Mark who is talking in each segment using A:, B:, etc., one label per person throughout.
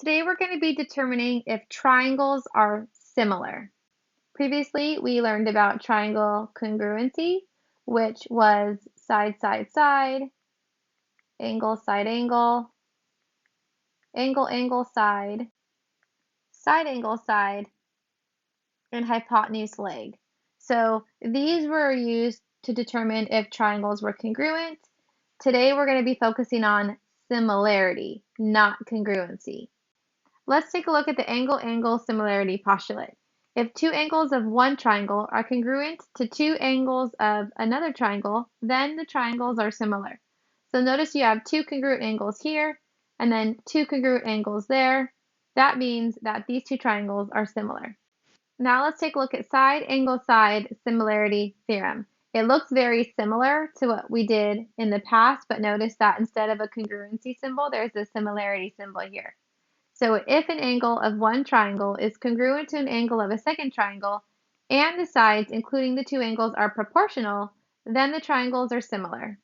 A: Today we're going to be determining if triangles are similar. Previously, we learned about triangle congruency, which was side, side, side, angle, side, angle, angle, angle, side, angle, side, and hypotenuse leg. So these were used to determine if triangles were congruent. Today we're going to be focusing on similarity, not congruency. Let's take a look at the angle-angle similarity postulate. If two angles of one triangle are congruent to two angles of another triangle, then the triangles are similar. So notice you have two congruent angles here, and then two congruent angles there. That means that these two triangles are similar. Now let's take a look at side-angle-side similarity theorem. It looks very similar to what we did in the past, but notice that instead of a congruency symbol, there's a similarity symbol here. So if an angle of one triangle is congruent to an angle of a second triangle, and the sides, including the two angles, are proportional, then the triangles are similar.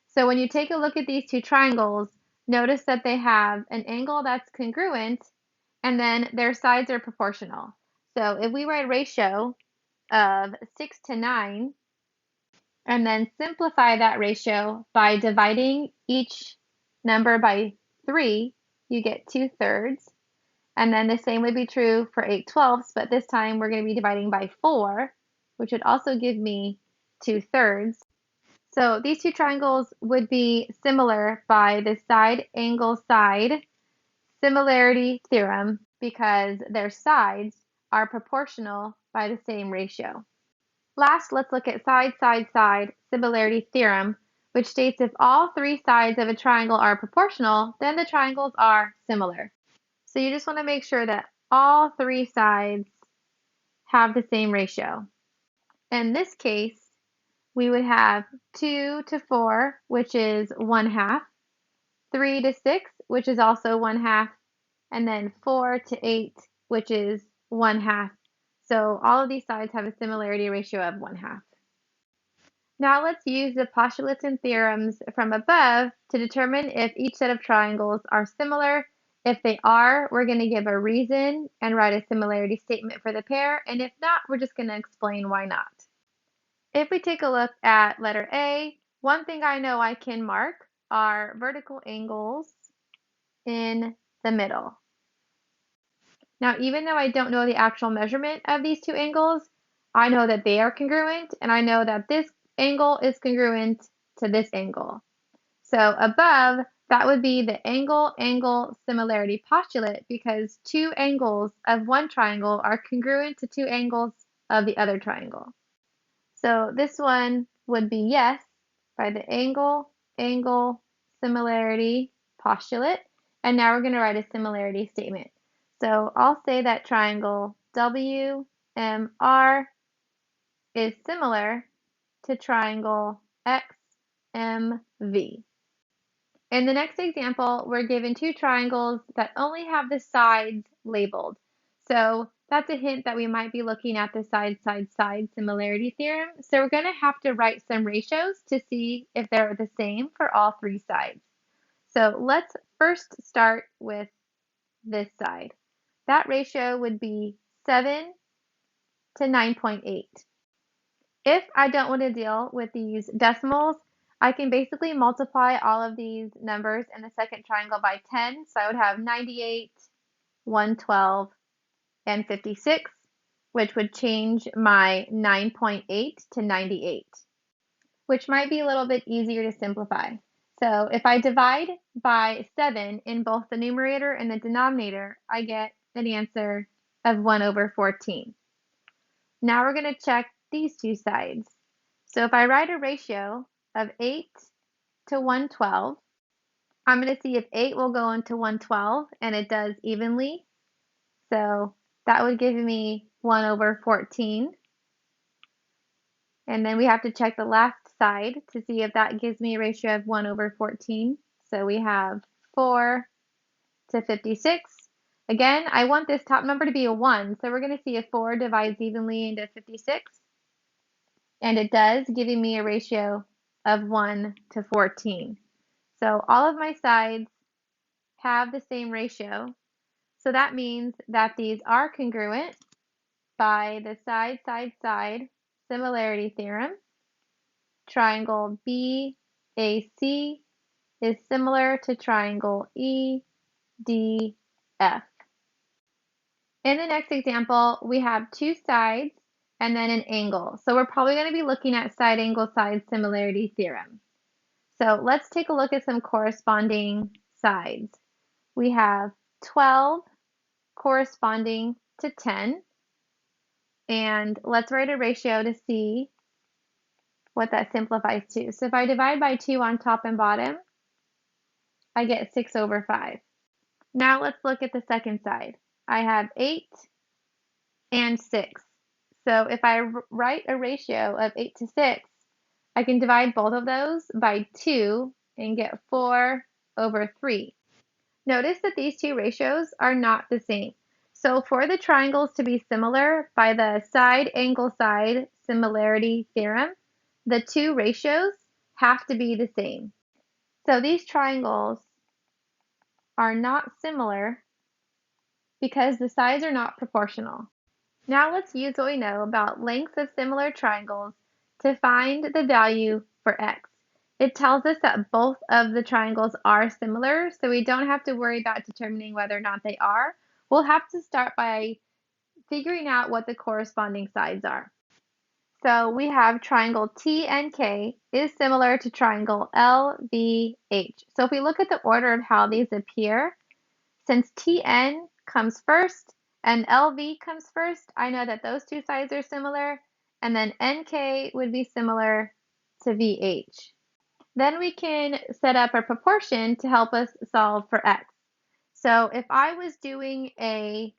A: So when you take a look at these two triangles, notice that they have an angle that's congruent, and then their sides are proportional. So if we write a ratio of 6 to 9, and then simplify that ratio by dividing each number by 3, you get 2/3. And then the same would be true for 8/12, but this time we're going to be dividing by 4, which would also give me 2/3. So these two triangles would be similar by the side-angle-side similarity theorem because their sides are proportional by the same ratio. Last, let's look at side-side-side similarity theorem, which states if all three sides of a triangle are proportional, then the triangles are similar. So you just want to make sure that all three sides have the same ratio. In this case, we would have 2 to 4, which is 1/2, 3 to 6, which is also 1/2, and then 4 to 8, which is 1/2. So all of these sides have a similarity ratio of 1/2. Now let's use the postulates and theorems from above to determine if each set of triangles are similar. If they are, we're going to give a reason and write a similarity statement for the pair, and if not, we're just going to explain why not. If we take a look at letter A, one thing I know I can mark are vertical angles in the middle. Now, even though I don't know the actual measurement of these two angles, I know that they are congruent, and I know that this angle is congruent to this angle. So above, that would be the angle-angle similarity postulate because two angles of one triangle are congruent to two angles of the other triangle. So this one would be yes by the angle-angle similarity postulate. And now we're going to write a similarity statement. So I'll say that triangle WMR is similar to triangle XMV. In the next example, we're given two triangles that only have the sides labeled. So that's a hint that we might be looking at the side-side-side similarity theorem. So we're going to have to write some ratios to see if they're the same for all three sides. So let's first start with this side. That ratio would be 7 to 9.8. If I don't want to deal with these decimals, I can basically multiply all of these numbers in the second triangle by 10. So I would have 98, 112, and 56, which would change my 9.8 to 98, which might be a little bit easier to simplify. So if I divide by 7 in both the numerator and the denominator, I get an answer of 1/14. Now we're going to check these two sides. So if I write a ratio of 8 to 112, I'm going to see if 8 will go into 112, and it does evenly. So that would give me 1/14. And then we have to check the last side to see if that gives me a ratio of 1/14. So we have 4 to 56. Again, I want this top number to be a 1, so we're going to see if 4 divides evenly into 56. And it does, giving me a ratio of 1/14. So all of my sides have the same ratio. So that means that these are congruent by the side-side-side similarity theorem. Triangle BAC is similar to triangle EDF. In the next example, we have two sides and then an angle. So we're probably going to be looking at side angle side similarity theorem. So let's take a look at some corresponding sides. We have 12 corresponding to 10. And let's write a ratio to see what that simplifies to. So if I divide by 2 on top and bottom, I get 6/5. Now let's look at the second side. I have 8 and 6. So if I write a ratio of 8 to 6, I can divide both of those by 2 and get 4/3. Notice that these two ratios are not the same. So for the triangles to be similar by the side angle side similarity theorem, the two ratios have to be the same. So these triangles are not similar because the sides are not proportional. Now let's use what we know about lengths of similar triangles to find the value for x. It tells us that both of the triangles are similar, so we don't have to worry about determining whether or not they are. We'll have to start by figuring out what the corresponding sides are. So we have triangle TNK is similar to triangle LVH. So if we look at the order of how these appear, since TN comes first and LV comes first, I know that those two sides are similar, and then NK would be similar to VH. Then we can set up a proportion to help us solve for x. So if I was doing a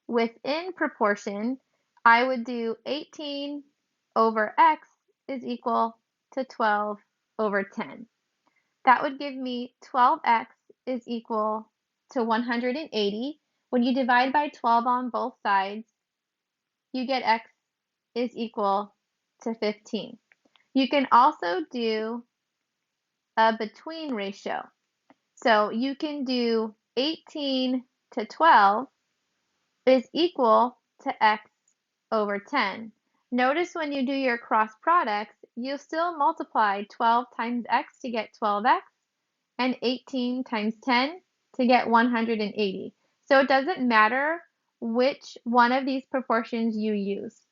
A: within proportion, I would do 18 over x is equal to 12/10. That would give me 12x is equal to 180. When you divide by 12 on both sides, you get x is equal to 15. You can also do a between ratio. So you can do 18 to 12 is equal to x/10. Notice when you do your cross products, you'll still multiply 12 times x to get 12x and 18 times 10 to get 180. So it doesn't matter which one of these proportions you use.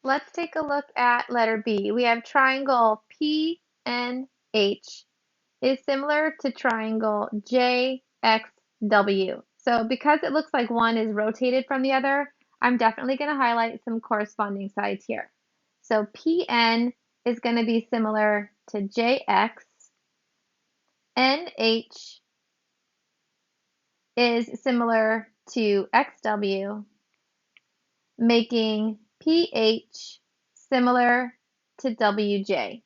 A: Let's take a look at letter B. We have triangle PNH is similar to triangle JXW. So because it looks like one is rotated from the other, I'm definitely going to highlight some corresponding sides here. So PN is going to be similar to JX. NH is similar to XW, making PH similar to WJ.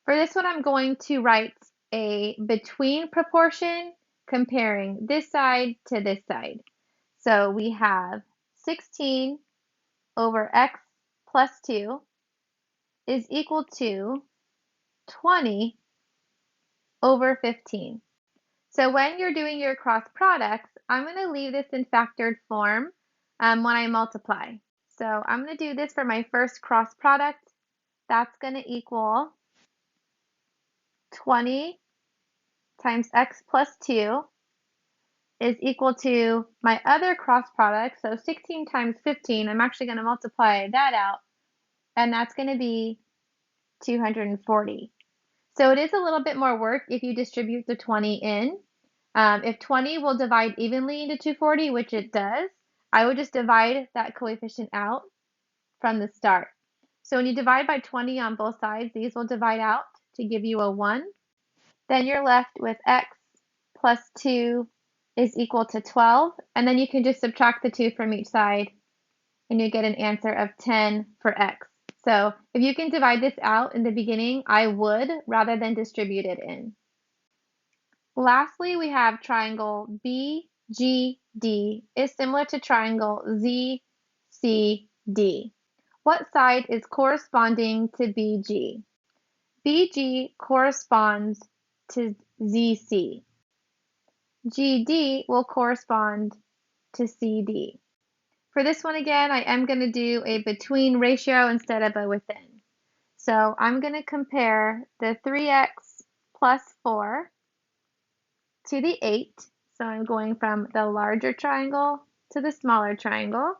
A: For this one, I'm going to write a between proportion comparing this side to this side. So we have 16 over x plus 2 is equal to 20 over 15. So when you're doing your cross products, I'm going to leave this in factored form when I multiply. So I'm going to do this for my first cross product. That's going to equal 20 times x plus 2 is equal to my other cross product, so 16 times 15. I'm actually going to multiply that out, and that's going to be 240. So it is a little bit more work if you distribute the 20 in. If 20 will divide evenly into 240, which it does, I would just divide that coefficient out from the start. So when you divide by 20 on both sides, these will divide out to give you a 1. Then you're left with x plus 2 is equal to 12, and then you can just subtract the 2 from each side, and you get an answer of 10 for x. So if you can divide this out in the beginning, I would, rather than distribute it in. Lastly, we have triangle BGD is similar to triangle ZCD. What side is corresponding to BG? BG corresponds to ZC. GD will correspond to CD. For this one again, I am going to do a between ratio instead of a within. So I'm going to compare the 3x plus 4 to the 8. So I'm going from the larger triangle to the smaller triangle.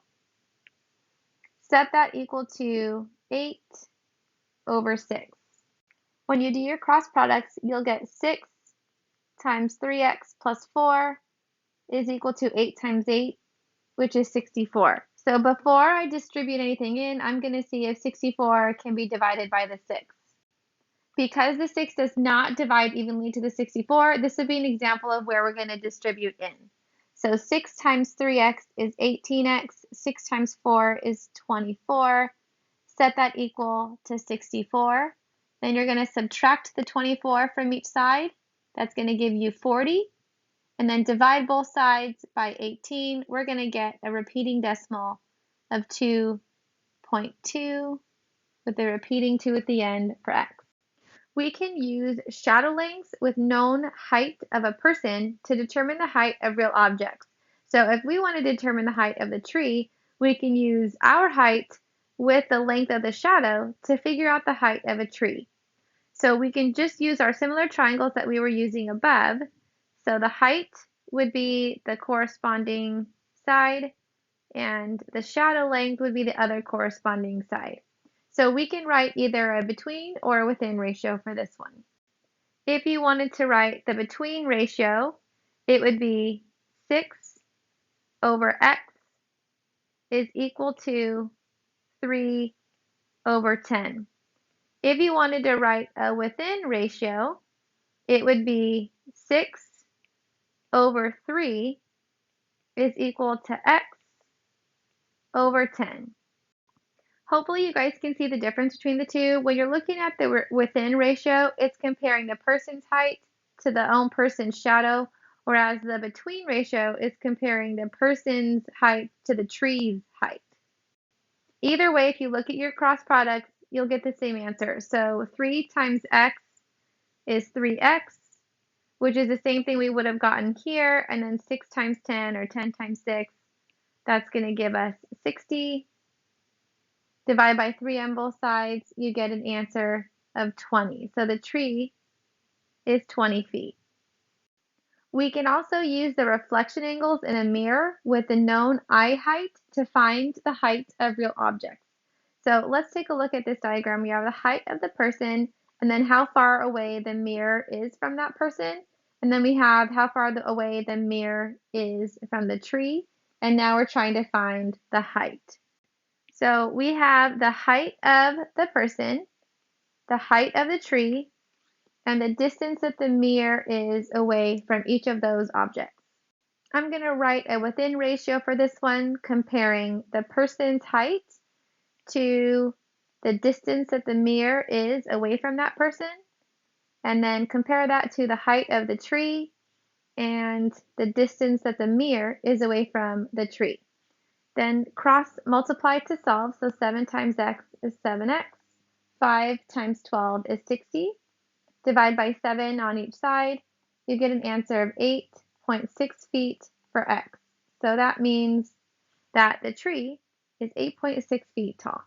A: Set that equal to 8 over 6. When you do your cross products, you'll get 6 times 3x plus 4 is equal to 8 times 8, which is 64. So before I distribute anything in, I'm going to see if 64 can be divided by the 6. Because the 6 does not divide evenly to the 64, this would be an example of where we're going to distribute in. So 6 times 3x is 18x, 6 times 4 is 24. Set that equal to 64. Then you're going to subtract the 24 from each side. That's going to give you 40. And then divide both sides by 18. We're going to get a repeating decimal of 2.2 with the repeating 2 at the end for x. We can use shadow lengths with known height of a person to determine the height of real objects. So if we want to determine the height of the tree, we can use our height with the length of the shadow to figure out the height of a tree. So we can just use our similar triangles that we were using above. So the height would be the corresponding side, and the shadow length would be the other corresponding side. So we can write either a between or a within ratio for this one. If you wanted to write the between ratio, it would be 6 over x is equal to 3 over 10. If you wanted to write a within ratio, it would be 6 over 3 is equal to x over 10. Hopefully you guys can see the difference between the two. When you're looking at the within ratio, it's comparing the person's height to the own person's shadow, whereas the between ratio is comparing the person's height to the tree's height. Either way, if you look at your cross products, you'll get the same answer. So 3 times x is 3x, which is the same thing we would have gotten here, and then 6 times 10 or 10 times 6, that's going to give us 60. Divide by 3 on both sides, you get an answer of 20. So the tree is 20 feet. We can also use the reflection angles in a mirror with the known eye height to find the height of real objects. So let's take a look at this diagram. We have the height of the person, and then how far away the mirror is from that person. And then we have how far away the mirror is from the tree. And now we're trying to find the height. So we have the height of the person, the height of the tree, and the distance that the mirror is away from each of those objects. I'm going to write a within ratio for this one, comparing the person's height to the distance that the mirror is away from that person, and then compare that to the height of the tree and the distance that the mirror is away from the tree. Then cross multiply to solve, so 7 times x is 7x, 5 times 12 is 60. Divide by 7 on each side, you get an answer of 8.6 feet for x. So that means that the tree is 8.6 feet tall.